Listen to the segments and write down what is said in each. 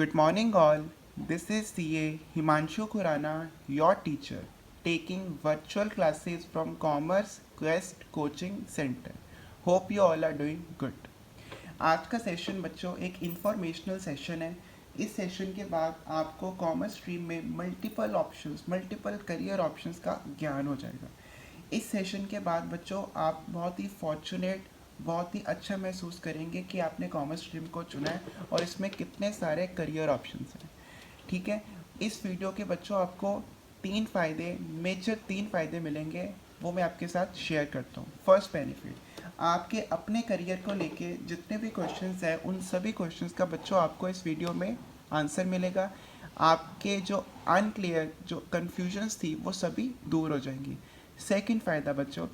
Good morning, all. This is CA Himanshu Khurana, your teacher, taking virtual classes from Commerce Quest Coaching Center. Hope you all are doing good. आज का session बच्चों एक informational session है. इस session के बाद आपको commerce stream में मल्टीपल करियर ऑप्शंस का ज्ञान हो जाएगा. इस सेशन के बाद बच्चों आप बहुत ही फॉर्चुनेट, बहुत ही अच्छा महसूस करेंगे कि आपने कॉमर्स स्ट्रीम को चुना है और इसमें कितने सारे करियर ऑप्शंस हैं. ठीक है, इस वीडियो के बच्चों आपको मेजर तीन फ़ायदे मिलेंगे, वो मैं आपके साथ शेयर करता हूँ. फर्स्ट बेनिफिट, आपके अपने करियर को लेके जितने भी क्वेश्चंस हैं उन सभी क्वेश्चंस का बच्चों आपको इस वीडियो में आंसर मिलेगा. आपके जो अनक्लियर जो कन्फ्यूजन्स थी वो सभी दूर हो जाएंगी. सेकंड फ़ायदा बच्चों,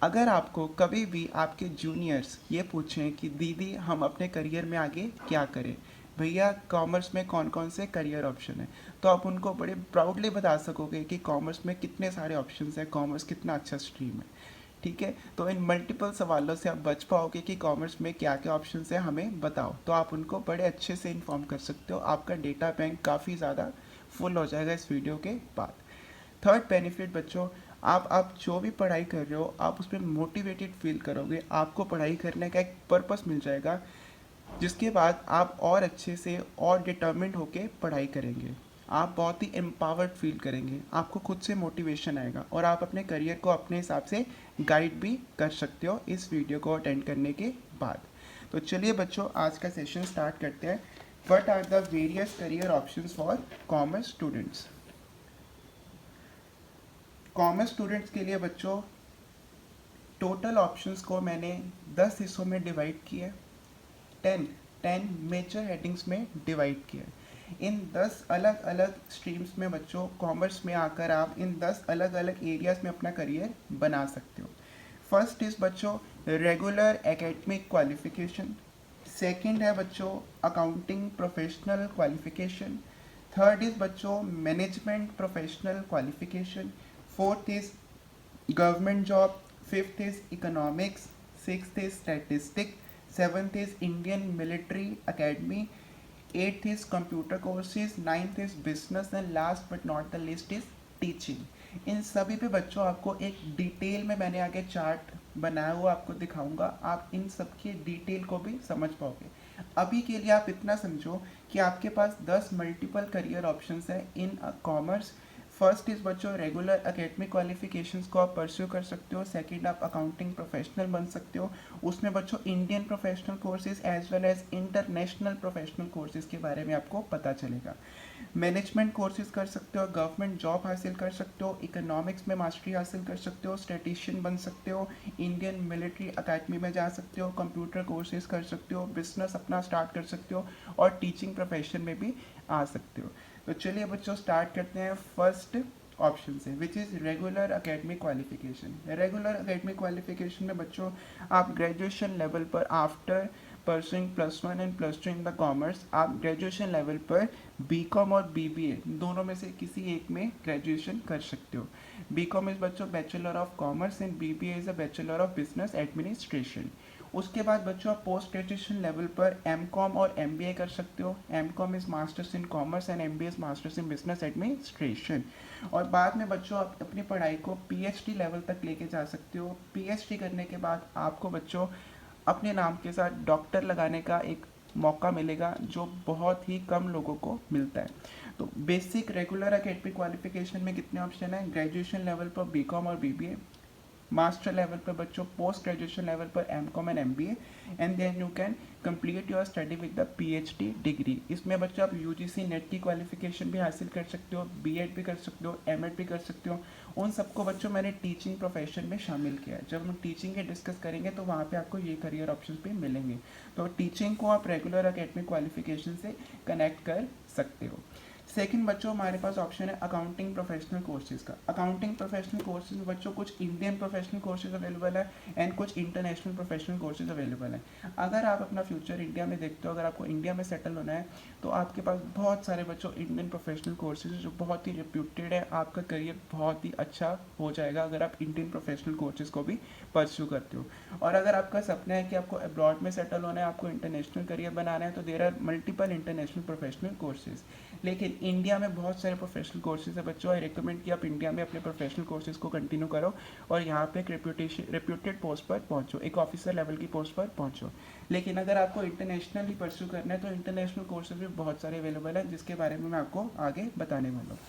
अगर आपको कभी भी आपके जूनियर्स ये पूछें कि दीदी हम अपने करियर में आगे क्या करें, भैया कॉमर्स में कौन कौन से करियर ऑप्शन हैं, तो आप उनको बड़े प्राउडली बता सकोगे कि कॉमर्स में कितने सारे ऑप्शंस हैं, कॉमर्स कितना अच्छा स्ट्रीम है. ठीक है, तो इन मल्टीपल सवालों से आप बच पाओगे कि कॉमर्स में क्या क्या ऑप्शंस हैं हमें बताओ, तो आप उनको बड़े अच्छे से इन्फॉर्म कर सकते हो. आपका डेटा बैंक काफ़ी ज़्यादा फुल हो जाएगा इस वीडियो के बाद. थर्ड बेनिफिट बच्चों, आप जो भी पढ़ाई कर रहे हो आप उसमें मोटिवेटेड फील करोगे. आपको पढ़ाई करने का एक पर्पस मिल जाएगा जिसके बाद आप और अच्छे से और डिटर्मिन्ड होके पढ़ाई करेंगे. आप बहुत ही एम्पावर्ड फील करेंगे, आपको खुद से मोटिवेशन आएगा और आप अपने करियर को अपने हिसाब से गाइड भी कर सकते हो इस वीडियो को अटेंड करने के बाद. तो चलिए बच्चों आज का सेशन स्टार्ट करते हैं. What are the various career options for commerce students. Commerce students के लिए बच्चों टोटल ऑप्शंस को मैंने 10 हिस्सों में डिवाइड किया. 10 मेजर हेडिंग्स में डिवाइड किया. इन 10 अलग अलग स्ट्रीम्स में बच्चों कॉमर्स में आकर आप इन 10 अलग अलग एरियाज में अपना करियर बना सकते हो. फर्स्ट इज़ बच्चों रेगुलर एकेडमिक क्वालिफिकेशन. सेकंड है बच्चों accounting professional qualification. Third is बच्चों management professional qualification. Fourth is government job. Fifth is economics. Sixth is statistic. Seventh is Indian military academy. Eighth is computer courses. Ninth is business and last but not the list is teaching. इन सभी पे बच्चों आपको एक detail में मैंने आगे chart बनाया हुआ आपको दिखाऊंगा, आप इन सब के डिटेल को भी समझ पाओगे. अभी के लिए आप इतना समझो कि आपके पास 10 मल्टीपल करियर ऑप्शंस हैं इन कॉमर्स. फर्स्ट इज़ बच्चों रेगुलर एकेडमिक क्वालिफिकेशंस को आप परस्यू कर सकते हो. सेकंड आप अकाउंटिंग प्रोफेशनल बन सकते हो. उसमें बच्चों Indian professional courses as well as international professional courses के बारे में आपको पता चलेगा. मैनेजमेंट कोर्सेज कर सकते हो, गवर्नमेंट जॉब हासिल कर सकते हो, इकोनॉमिक्स में मास्टरी हासिल कर सकते हो, स्टैटिशियन बन सकते हो, इंडियन मिलिट्री अकेडमी में जा सकते हो, कंप्यूटर कोर्सेज कर सकते हो, बिजनेस अपना स्टार्ट कर सकते हो और टीचिंग प्रोफेशन में भी आ सकते हो. तो चलिए बच्चों स्टार्ट करते हैं फर्स्ट ऑप्शन से which is regular academic qualification. Regular academic qualification में बच्चों आप ग्रेजुएशन लेवल पर after pursuing +1 and +2 in the commerce आप ग्रेजुएशन लेवल पर बीकॉम और बीबीए दोनों में से किसी एक में ग्रेजुएशन कर सकते हो. बीकॉम इज़ बच्चों bachelor of commerce and BBA is a bachelor of business administration. उसके बाद बच्चों आप पोस्ट ग्रेजुएशन लेवल पर एमकॉम और एमबीए कर सकते हो. MCom is masters in commerce and MBA is masters in business administration. और बाद में बच्चों आप अपनी पढ़ाई को पीएचडी लेवल तक लेके जा सकते हो. पीएचडी करने के बाद आपको बच्चों अपने नाम के साथ डॉक्टर लगाने का एक मौका मिलेगा जो बहुत ही कम लोगों को मिलता है. तो बेसिक रेगुलर एकेडमिक क्वालिफिकेशन में कितने ऑप्शन हैं. ग्रेजुएशन लेवल पर बीकॉम और बीबीए, मास्टर लेवल पर बच्चों पोस्ट ग्रेजुएशन लेवल पर MCom and MBA, and then you can complete your study with the PhD degree. इसमें बच्चों आप यूजीसी नेट की क्वालिफिकेशन भी हासिल कर सकते हो, बीएड भी कर सकते हो, एमएड भी कर सकते हो. उन सबको बच्चों मैंने टीचिंग प्रोफेशन में शामिल किया है. जब हम टीचिंग के डिस्कस करेंगे तो वहाँ पे आपको ये करियर ऑप्शन भी मिलेंगे. तो टीचिंग को आप रेगुलर एकेडमिक क्वालिफिकेशन से कनेक्ट कर सकते हो. सेकंड बच्चों हमारे पास ऑप्शन है अकाउंटिंग प्रोफेशनल कोर्सेज का। अकाउंटिंग प्रोफेशनल कोर्सेज में बच्चों कुछ इंडियन प्रोफेशनल कोर्सेज अवेलेबल है एंड कुछ इंटरनेशनल प्रोफेशनल कोर्सेज अवेलेबल है। अगर आप अपना फ्यूचर इंडिया में देखते हो, अगर आपको इंडिया में सेटल होना है, तो आपके पास बहुत सारे बच्चों इंडियन प्रोफेशनल कोर्सेज जो बहुत ही रिप्यूटेड है, आपका करियर बहुत ही अच्छा हो जाएगा अगर आप इंडियन प्रोफेशनल कोर्सेज को भी परस्यू करते हो। और अगर आपका सपना है कि आपको अब्रॉड में सेटल होना है, आपको इंटरनेशनल करियर बनाना है, तो there are multiple international professional courses. लेकिन इंडिया में बहुत सारे प्रोफेशनल कोर्सेज है बच्चों। आई रिकमेंड कि आप इंडिया में अपने प्रोफेशनल कोर्सेज को कंटिन्यू करो और यहाँ पे एक रेप्यूटेड पोस्ट पर पहुँचो, एक ऑफिसर लेवल की पोस्ट पर पहुँचो। लेकिन अगर आपको इंटरनेशनली परस्यू करना है तो इंटरनेशनल कोर्सेज भी बहुत सारे अवेलेबल हैं, जिसके बारे में मैं आपको आगे बताने वाला हूँ।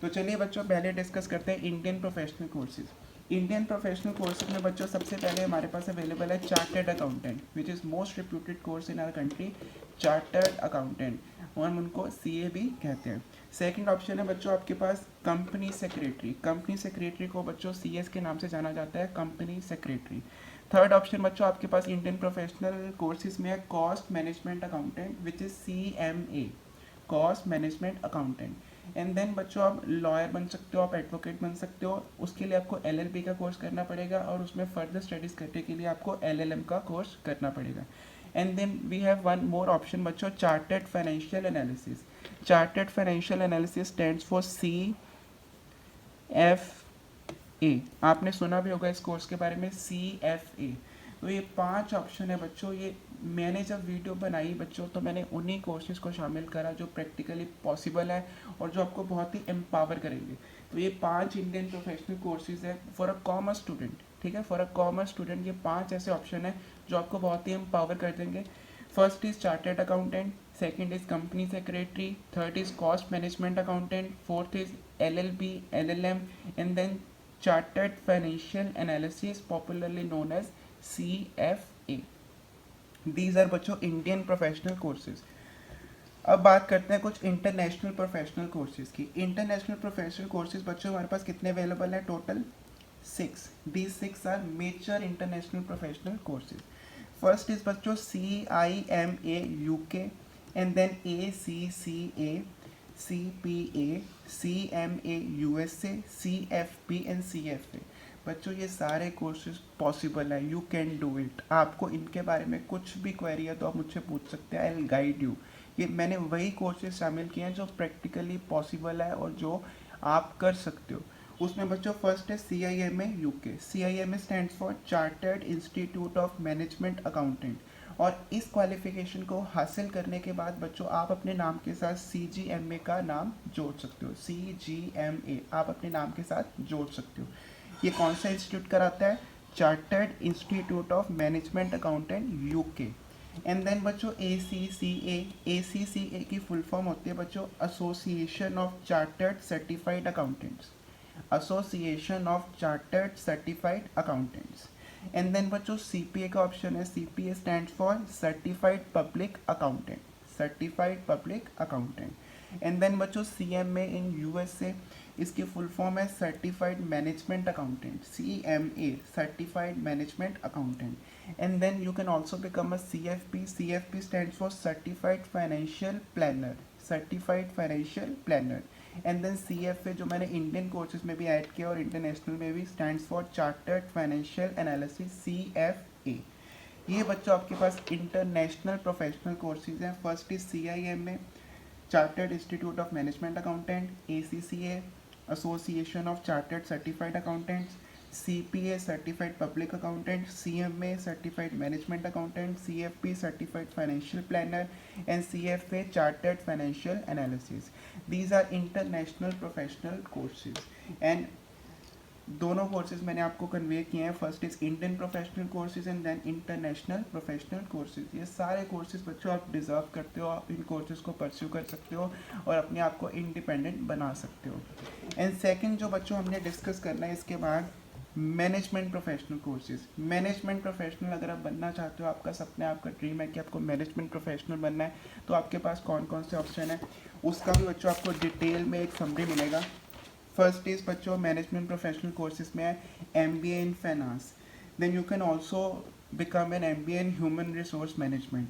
तो चलिए बच्चों पहले डिस्कस करते हैं Indian professional courses. Indian professional courses में बच्चों सबसे पहले हमारे पास अवेलेबल है chartered accountant, which is most reputed course in our country, chartered accountant, और हम उनको सीए भी कहते हैं। सेकंड ऑप्शन है बच्चों आपके पास कंपनी सेक्रेटरी। कंपनी सेक्रेटरी को बच्चों सीएस के नाम से जाना जाता है, कंपनी सेक्रेटरी। थर्ड ऑप्शन बच्चों आपके पास इंडियन प्रोफेशनल कोर्सेज में है cost management accountant, which is CMA, cost management accountant. And then बच्चों आप लॉयर बन सकते हो, आप एडवोकेट बन सकते हो। उसके लिए आपको LLB का कोर्स करना पड़ेगा और उसमें फर्दर स्टडीज़ करने के लिए आपको LLM का कोर्स करना पड़ेगा। And then we have one more option बच्चों, chartered financial analysis. Chartered financial analysis stands for CFA। आपने सुना भी होगा इस कोर्स के बारे में, CFA। तो ये 5 ऑप्शन है बच्चों। ये मैंने जब वीडियो बनाई बच्चों तो मैंने उन्हीं कोर्सेज को शामिल करा जो प्रैक्टिकली पॉसिबल है और जो आपको बहुत ही एम्पावर करेंगे। तो ये 5 इंडियन प्रोफेशनल कोर्सेज है फॉर अ कॉमर्स स्टूडेंट, ठीक है, फॉर अ कॉमर्स स्टूडेंट। ये 5 ऐसे ऑप्शन है जो आपको बहुत ही एम्पावर कर देंगे। First is chartered accountant, second is company secretary, third is cost management accountant, fourth is LLB, LLM, and then chartered financial analysis, popularly known as CFA। These are बच्चों Indian professional courses. अब बात करते हैं कुछ international professional courses की। International professional courses बच्चों हमारे पास कितने अवेलेबल हैं? Total 6। These 6 are major international professional courses. First is बच्चों CIMA UK, and then ACCA, CPA, CMA USA, CFP and CFA। बच्चों ये सारे कोर्सेज पॉसिबल है, यू कैन डू इट। आपको इनके बारे में कुछ भी क्वेरी है तो आप मुझसे पूछ सकते हैं, आई विल गाइड यू। ये मैंने वही कोर्सेज शामिल किए हैं जो प्रैक्टिकली पॉसिबल है और जो आप कर सकते हो। उसमें बच्चों फर्स्ट है CIMA UK। CIMA stands for chartered institute of management accountant. और इस क्वालिफिकेशन को हासिल करने के बाद बच्चों आप अपने नाम के साथ CGMA का नाम जोड़ सकते हो। CGMA आप अपने नाम के साथ जोड़ सकते हो। ये कौन सा इंस्टीट्यूट कराता है? Chartered institute of management accountant UK। And then बच्चों ACCA। ACCA की फुल फॉर्म होती है बच्चों association of chartered certified accountants, association of chartered certified accountants. And then बच्चों CPA का ऑप्शन है, CPA stand for certified public accountant, certified public accountant. And then बच्चों CMA in USA, इसकी full form है certified management accountant, CMA, certified management accountant. And then you can also become a CFP। CFP stands for certified financial planner, certified financial planner. And then CFA जो मैंने Indian courses में भी add किया और international में भी, stands for chartered financial analysis, CFA। ये बच्चों आपके पास इंटरनेशनल प्रोफेशनल कोर्सेज हैं। First is CIMA, chartered institute of management accountant, ACCA, association of chartered certified accountants, CPA certified public accountant, CMA certified management accountant, CFP certified financial planner and CFA chartered financial analysis. These are international professional courses and दोनों courses मैंने आपको convey किए हैं। First is Indian professional courses and then international professional courses. ये सारे courses बच्चों आप deserve करते हो, आप इन कोर्सेज को परस्यू कर सकते हो और अपने आप को इंडिपेंडेंट बना सकते हो। एंड सेकंड जो बच्चों हमने डिस्कस करना है इसके बाद, management professional courses. Management professional अगर आप बनना चाहते हो, आपका सपना है, आपका ड्रीम है कि आपको मैनेजमेंट प्रोफेशनल बनना है, तो आपके पास कौन कौन से ऑप्शन है उसका भी बच्चों आपको डिटेल में एक समरी मिलेगा। फर्स्ट इज बच्चों मैनेजमेंट प्रोफेशनल कोर्सेज में है MBA in finance, then you can also become an MBA in human resource management,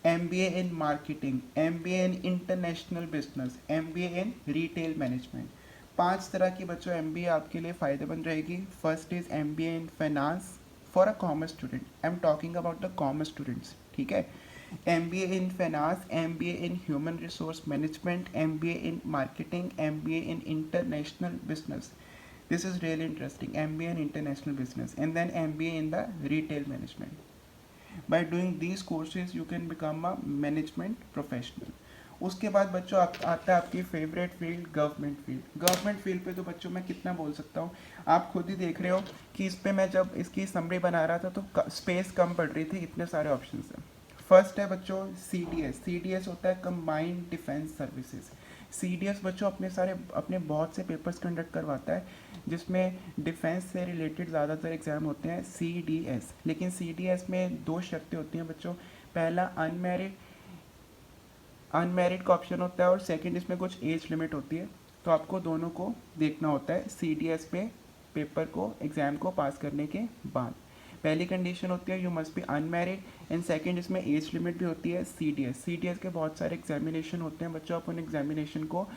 MBA in marketing, MBA in international business, MBA in retail management. 5 तरह की बच्चों MBA आपके लिए फ़ायदेमंद रहेगी। First is MBA in finance for a commerce student, I am talking about the commerce students, ठीक है। MBA in finance, MBA in human resource management, MBA in marketing, MBA in international business, this is really interesting, MBA in international business, and then MBA in the retail management. By doing these courses you can become a management professional. उसके बाद बच्चों आता है आपकी favourite field government field. Government field पे तो बच्चों मैं कितना बोल सकता हूँ, आप खुद ही देख रहे हो कि इस पे मैं जब इसकी समरी बना रहा था तो स्पेस कम पड़ रही थी, इतने सारे ऑप्शन हैं। फर्स्ट है बच्चों CDS। CDS होता है कंबाइंड डिफेंस सर्विसेज। CDS बच्चों अपने बहुत से पेपर्स कंडक्ट करवाता है जिसमें डिफेंस से रिलेटेड ज़्यादातर एग्जाम होते हैं CDS। लेकिन CDS में 2 शर्तें होती हैं बच्चों। पहला अनमेरिड का ऑप्शन होता है और सेकंड इसमें कुछ एज लिमिट होती है, तो आपको दोनों को देखना होता है CDS पे पेपर को एग्ज़ाम को पास करने के बाद। पहली कंडीशन होती है you must be unmarried and second इसमें एज लिमिट भी होती है। CDS के बहुत सारे एग्जामिनेशन होते हैं बच्चों, आप उन एग्जामिनेशन को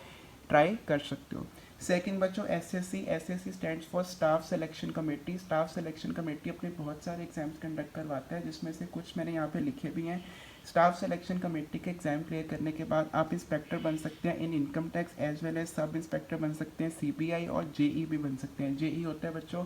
ट्राई कर सकते हो। सेकंड बच्चों SSC stands for staff selection committee. Staff selection committee अपने बहुत सारे एग्जाम्स कंडक्ट करवाता है जिसमें से कुछ मैंने यहाँ पे लिखे भी हैं। स्टाफ सिलेक्शन कमेटी के एग्जाम क्लियर करने के बाद आप इंस्पेक्टर बन सकते हैं in income tax as well as sub inspector बन सकते हैं CBI, और JE भी बन सकते हैं। JE होता है बच्चों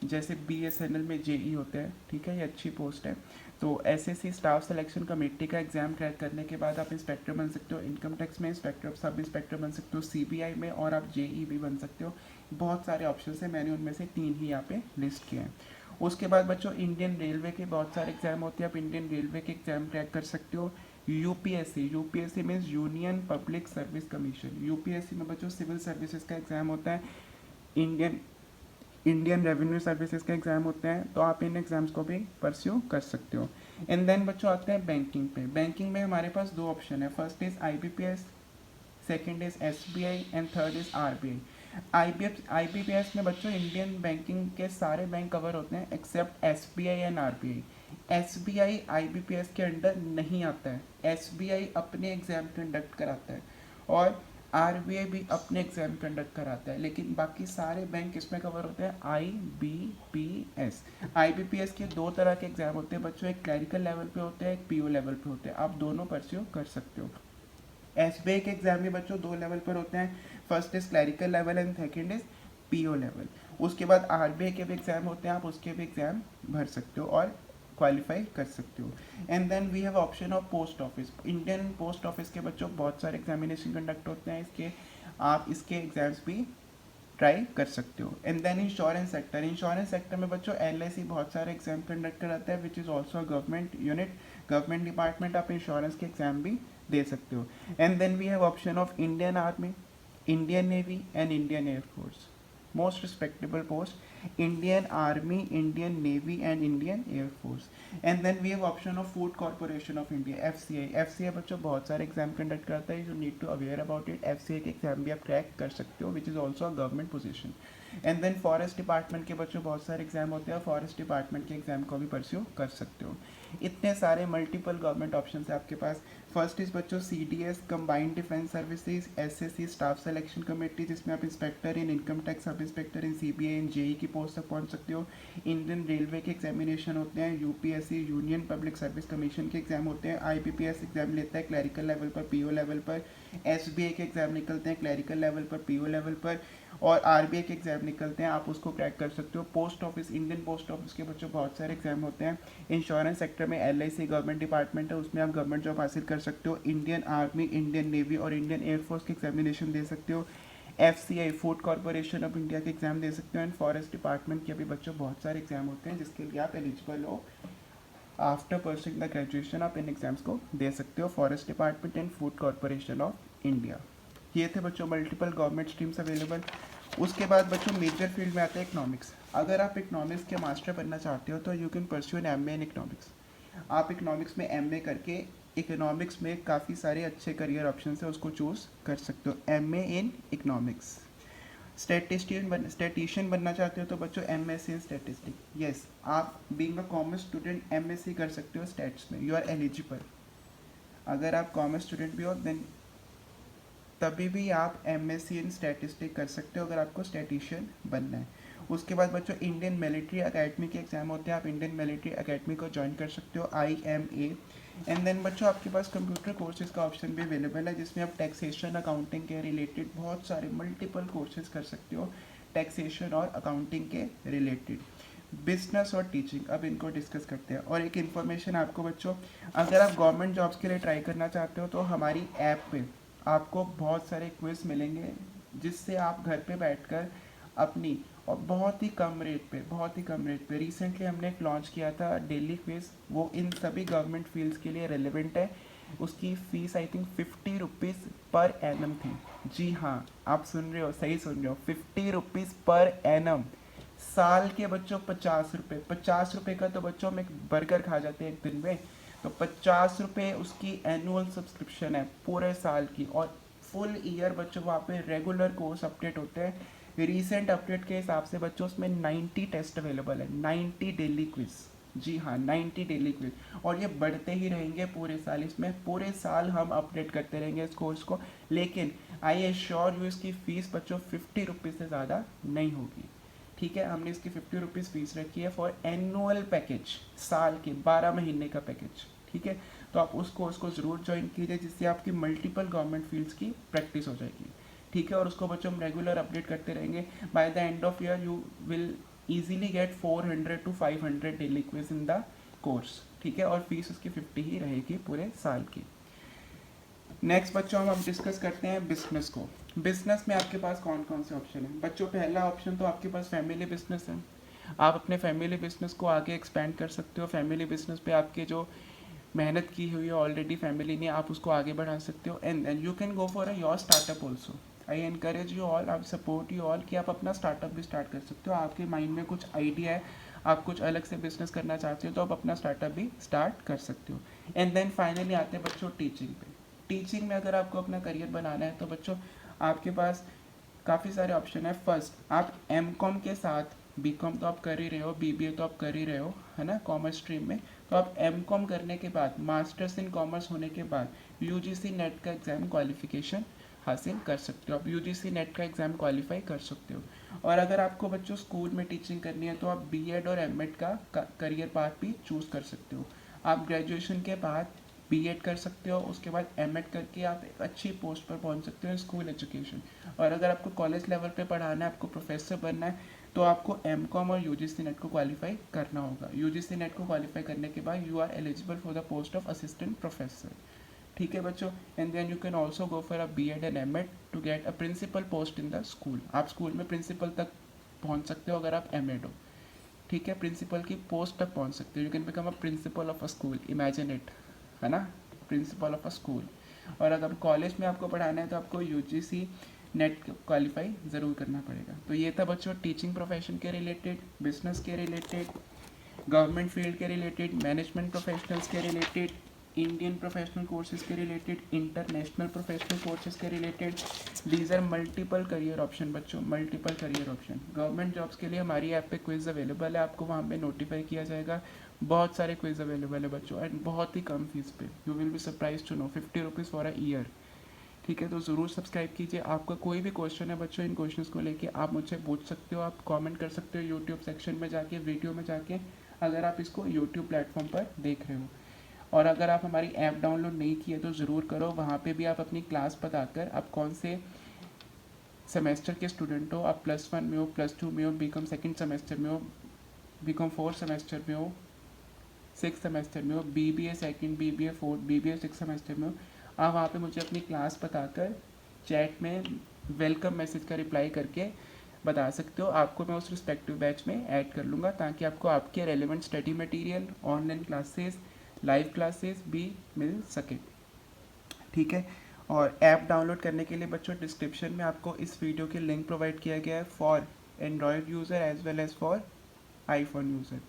जैसे BSNL में JE होता है, ठीक है, ये अच्छी पोस्ट है। तो SSC स्टाफ सिलेक्शन कमेटी का एग्जाम क्रैक करने के बाद आप इंस्पेक्टर बन सकते हो इनकम टैक्स में, इंस्पेक्टर सब इंस्पेक्टर बन सकते हो CBI में, और आप JE भी बन सकते हो। बहुत सारे ऑप्शन हैं, मैंने उनमें से 3 ही यहाँ पे लिस्ट किए हैं। उसके बाद बच्चों इंडियन रेलवे के बहुत सारे एग्जाम होते हैं, आप इंडियन रेलवे के एग्जाम क्रैक कर सकते हो। UPSC means union public service commission. UPSC में बच्चों सिविल सर्विसेज का एग्जाम होता है, इंडियन रेवेन्यू सर्विसेज का एग्जाम होते हैं, तो आप इन एग्जाम्स को भी परस्यू कर सकते हो। एंड देन बच्चों आते हैं बैंकिंग पे। बैंकिंग में हमारे पास 2 ऑप्शन है, first is IBPS, second is SBI and third is RBI। IBPS में बच्चों इंडियन बैंकिंग के सारे बैंक कवर होते हैं except SBI and RBI। SBI IBPS के अंडर नहीं आता है, SBI अपने एग्जाम कंडक्ट कराता है और RBI भी अपने एग्जाम कंडक्ट कराता है, लेकिन बाकी सारे बैंक इसमें कवर होते हैं IBPS। IBPS के 2 तरह के एग्जाम होते हैं बच्चों, एक क्लरिकल लेवल पे होते हैं, एक PO लेवल पे होते हैं, आप दोनों परस्यू कर सकते हो। SBI के एग्जाम भी बच्चों 2 लेवल पर होते हैं, first is clerical level and second is PO level. उसके बाद RBI के भी एग्जाम होते हैं, आप उसके भी एग्जाम भर सकते हो और क्वालिफाई कर सकते हो। And then we have option of post office. Indian post office के बच्चों बहुत सारे एग्जामिनेशन कंडक्ट होते हैं, आप इसके एग्जाम्स भी ट्राई कर सकते हो। एंड देन इंश्योरेंस सेक्टर में बच्चों LIC बहुत सारे एग्जाम कंडक्ट कराता है which is also government unit, government department, आप इंश्योरेंस के एग्जाम भी दे सकते हो। And then we have option of Indian army, Indian navy and Indian air force. Most respectable post Indian Army, Indian Navy and Indian Air Force. And then we have option of Food Corporation of India, FCI बच्चों बहुत सारे exam conduct करता है, you need to aware about it। FCI के exam भी आप crack कर सकते हो which is also a government position। And then forest department के बच्चों बहुत सारे एग्जाम होते हैं, फॉरेस्ट डिपार्टमेंट के एग्जाम को भी परस्यू कर सकते हो। इतने सारे मल्टीपल गवर्नमेंट ऑप्शन है आपके पास। फर्स्ट इज बच्चों CDS combined defence services, SSC staff selection committee जिसमें आप इंस्पेक्टर इन इनकम टैक्स, सब इंस्पेक्टर इन CBI इन JE की पोस्ट तक पहुंच सकते हो। इंडियन रेलवे के एग्जामिनेशन होते हैं, UPSC union public service commission के एग्जाम होते हैं, IBPS एग्जाम लेता है क्लरिकल लेवल पर, PO लेवल पर, SBI के एग्जाम निकलते हैं क्लरिकल लेवल पर, PO लेवल पर, और RBI के एग्जाम निकलते हैं, आप उसको क्रैक कर सकते हो। Post office, Indian post office के बच्चों बहुत सारे एग्जाम होते हैं। इंश्योरेंस सेक्टर में LIC गवर्नमेंट डिपार्टमेंट है, उसमें आप गवर्नमेंट जॉब हासिल कर सकते हो। इंडियन आर्मी, इंडियन नेवी और इंडियन एयरफोर्स के एग्जामिनेशन दे सकते हो। FCI food corporation of India के एग्जाम दे सकते हो। एंड फॉरेस्ट डिपार्टमेंट के भी बच्चों बहुत सारे एग्जाम होते हैं जिसके लिए आप एलिजिबल हो। आफ्टर परसिंग द ग्रेजुएशन आप इन एग्जाम्स को दे सकते हो, forest department and food corporation of India. ये थे बच्चों मल्टीपल गवर्नमेंट स्ट्रीम्स अवेलेबल। उसके बाद बच्चों मेजर फील्ड में आता है इकोनॉमिक्स। अगर आप इकोनॉमिक्स के मास्टर बनना चाहते हो तो you can pursue an MA in economics. आप इकोनॉमिक्स में MA करके इकोनॉमिक्स में काफ़ी सारे अच्छे करियर ऑप्शन है, उसको चूज़ कर सकते हो। MA in economics. स्टैटिशियन बनना चाहते हो तो बच्चों MSc इन स्टैटिस्टिक्स। यस, आप being a commerce student MSc कर सकते हो स्टैट्स में, यू आर एलिजिबल। अगर आप कॉमर्स स्टूडेंट भी हो देन तभी भी आप एमएससी इन स्टैटिस्टिक कर सकते हो अगर आपको स्टैटिशियन बनना है। उसके बाद बच्चों इंडियन मिलिट्री एकेडमी के एग्जाम होते हैं, आप इंडियन मिलिट्री एकेडमी को ज्वाइन कर सकते हो, IMA। एंड देन बच्चों आपके पास कंप्यूटर कोर्सेज का ऑप्शन भी अवेलेबल है, जिसमें आप टैक्सेशन अकाउंटिंग के रिलेटेड बहुत सारे मल्टीपल कोर्सेज कर सकते हो, टैक्सेशन और अकाउंटिंग के रिलेटेड। बिजनेस और टीचिंग, अब इनको डिस्कस करते हैं। और एक इन्फॉर्मेशन आपको बच्चों, अगर आप गवर्नमेंट जॉब्स के लिए ट्राई करना चाहते हो तो हमारी ऐप पे आपको बहुत सारे क्विज मिलेंगे, जिससे आप घर पे बैठकर अपनी, और बहुत ही कम रेट पे रिसेंटली हमने एक लॉन्च किया था डेली क्विज, वो इन सभी गवर्नमेंट फील्ड्स के लिए रेलिवेंट है। उसकी fees I think 50 rupees per annum थी। जी हाँ, आप सुन रहे हो, सही सुन रहे हो, 50 रुपीज़ पर एनम। साल के बच्चों 50 रुपये, 50 रुपये का तो बच्चों हम एक बर्गर खा जाते हैं एक दिन में। तो 50 रुपये उसकी एनुअल सब्सक्रिप्शन है पूरे साल की, और फुल ईयर बच्चों वहाँ पे रेगुलर कोर्स अपडेट होते हैं। रीसेंट अपडेट के हिसाब से बच्चों उसमें 90 टेस्ट अवेलेबल है, 90 डेली क्विज। जी हाँ, 90 डेली क्विज, और ये बढ़ते ही रहेंगे पूरे साल। इसमें पूरे साल हम अपडेट करते रहेंगे इस कोर्स को। लेकिन आई एश्योर यू इसकी फ़ीस बच्चों 50 रुपीज़ से ज़्यादा नहीं होगी। ठीक है, हमने इसकी 50 रुपीज़ फीस रखी है फॉर एनुअल पैकेज, साल के 12 महीने का पैकेज। ठीक है, तो आप उस कोर्स को ज़रूर ज्वाइन कीजिए, जिससे आपकी मल्टीपल गवर्नमेंट फील्ड्स की प्रैक्टिस हो जाएगी। ठीक है, और उसको बच्चों हम रेगुलर अपडेट करते रहेंगे। By the end of year you will easily get 400 to 500 daily quiz in the course. ठीक है, और फीस उसकी 50 ही रहेगी पूरे साल की। नेक्स्ट बच्चों हम डिस्कस करते हैं बिजनेस को। बिजनेस में आपके पास कौन कौन से ऑप्शन है बच्चों? पहला ऑप्शन तो आपके पास फैमिली बिजनेस है। आप अपने फैमिली बिजनेस को आगे एक्सपेंड कर सकते हो। फैमिली बिजनेस पे आपके जो मेहनत की हुई है ऑलरेडी फैमिली ने, आप उसको आगे बढ़ा सकते हो। And then you can go for a your startup also. I encourage you all, I support you all कि आप अपना स्टार्टअप भी स्टार्ट कर सकते हो। आपके माइंड में कुछ आइडिया है, आप कुछ अलग से बिजनेस करना चाहते हो, तो आप अपना स्टार्टअप भी स्टार्ट कर सकते हो। एंड देन फाइनली आते हैं बच्चों टीचिंग पे। टीचिंग में अगर आपको अपना करियर बनाना है तो बच्चों आपके पास काफ़ी सारे ऑप्शन है। फर्स्ट, आप एमकॉम के साथ, बीकॉम तो आप कर ही रहे हो, बीबीए तो आप कर ही रहे हो, है ना, कॉमर्स स्ट्रीम में, तो आप एमकॉम करने के बाद, मास्टर्स इन कॉमर्स होने के बाद यूजीसी नेट का एग्ज़ाम क्वालिफिकेशन हासिल कर सकते हो। आप यूजीसी नेट का एग्ज़ाम क्वालिफाई कर सकते हो। और अगर आपको बच्चों स्कूल में टीचिंग करनी है तो आप बीएड और एमएड का करियर पाथ भी चूज़ कर सकते हो। आप ग्रेजुएशन के बाद बीएड कर सकते हो, उसके बाद एमएड करके आप एक अच्छी पोस्ट पर पहुंच सकते हो इन स्कूल एजुकेशन। और अगर आपको कॉलेज लेवल पे पढ़ाना है, आपको प्रोफेसर बनना है, तो आपको एमकॉम और यूजीसी नेट को क्वालिफाई करना होगा। यूजीसी नेट को क्वालिफाई करने के बाद you are eligible for the post of assistant professor. ठीक है बच्चों, and then you can also go for a BEd and MEd to get a principal post in the school. आप school में principal तक पहुंच सकते हो अगर आप एमएड हो। ठीक है, प्रिंसिपल की पोस्ट तक पहुंच सकते हो। You can become a principle of a school, imagine it, है ना, प्रिंसिपल ऑफ अ स्कूल। और अगर कॉलेज में आपको पढ़ाना है तो आपको यूजीसी नेट क्वालिफाई ज़रूर करना पड़ेगा। तो ये था बच्चों टीचिंग प्रोफेशन के रिलेटेड, बिजनेस के रिलेटेड, गवर्नमेंट फील्ड के रिलेटेड, मैनेजमेंट प्रोफेशनल्स के रिलेटेड, इंडियन प्रोफेशनल कोर्सेज के रिलेटेड, इंटरनेशनल प्रोफेशनल कोर्सेज के related. These are multiple career option बच्चों, multiple career option. Government jobs के लिए हमारी ऐप पे क्विज अवेलेबल है, आपको वहाँ पे नोटिफाई किया जाएगा। बहुत सारे क्विज अवेलेबल है बच्चों, एंड बहुत ही कम फीस पे। You will be surprise to know 50 rupees for a year. ठीक है, तो ज़रूर सब्सक्राइब कीजिए। आपका कोई भी क्वेश्चन है बच्चों, इन क्वेश्चंस को लेके आप मुझसे पूछ सकते हो, आप कमेंट कर सकते हो यूट्यूब सेक्शन में जाके, वीडियो में जाके, अगर आप इसको यूट्यूब प्लेटफॉर्म पर देख रहे हो। और अगर आप हमारी ऐप डाउनलोड नहीं की है तो ज़रूर करो। वहाँ पे भी आप अपनी क्लास बताकर आप कौन से सेमेस्टर के स्टूडेंट हो, आप +1 में हो, +2 में हो, बीकॉम सेकंड सेमेस्टर में हो, बीकॉम 4th सेमेस्टर में हो, 6th सेमेस्टर में हो, BBA second, BBA 4th, BBA 6th semester में हो, आप वहाँ पे मुझे अपनी क्लास बताकर चैट में वेलकम मैसेज का रिप्लाई करके बता सकते हो। आपको मैं उस रिस्पेक्टिव बैच में ऐड कर लूँगा, ताकि आपको आपके relevant study material, online classes, live classes भी मिल सके। ठीक है, और ऐप डाउनलोड करने के लिए बच्चों डिस्क्रिप्शन में आपको इस वीडियो की लिंक प्रोवाइड किया गया है for Android user as well as for iPhone user.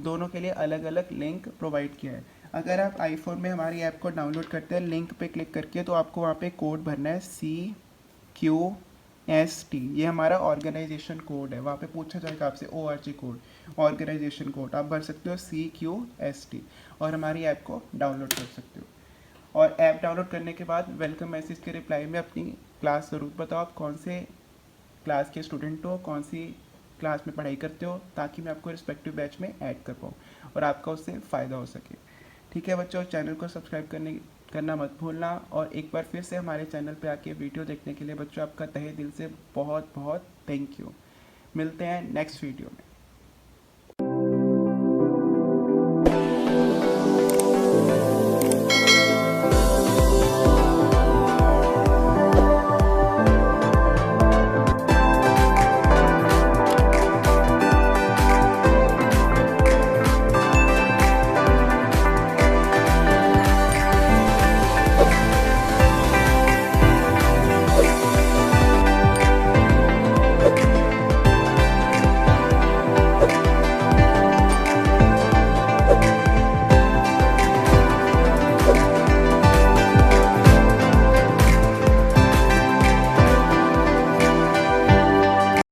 दोनों के लिए अलग अलग लिंक प्रोवाइड किया है। अगर आप आईफोन में हमारी ऐप को डाउनलोड करते हैं, लिंक पे क्लिक करके, तो आपको वहाँ पे कोड भरना है CQST। ये हमारा ऑर्गेनाइजेशन कोड है, वहाँ पे पूछा जाएगा आपसे ORG कोड, ऑर्गेनाइजेशन कोड आप भर सकते हो CQST, और हमारी ऐप को डाउनलोड कर सकते हो। और ऐप डाउनलोड करने के बाद वेलकम मैसेज के रिप्लाई में अपनी क्लास ज़रूर बताओ, आप कौन से क्लास के स्टूडेंट हो, कौन सी क्लास में पढ़ाई करते हो, ताकि मैं आपको रिस्पेक्टिव बैच में ऐड कर पाऊँ और आपका उससे फ़ायदा हो सके। ठीक है बच्चों, चैनल को सब्सक्राइब करना मत भूलना, और एक बार फिर से हमारे चैनल पे आके वीडियो देखने के लिए बच्चों आपका तहे दिल से बहुत बहुत थैंक यू। मिलते हैं नेक्स्ट वीडियो में।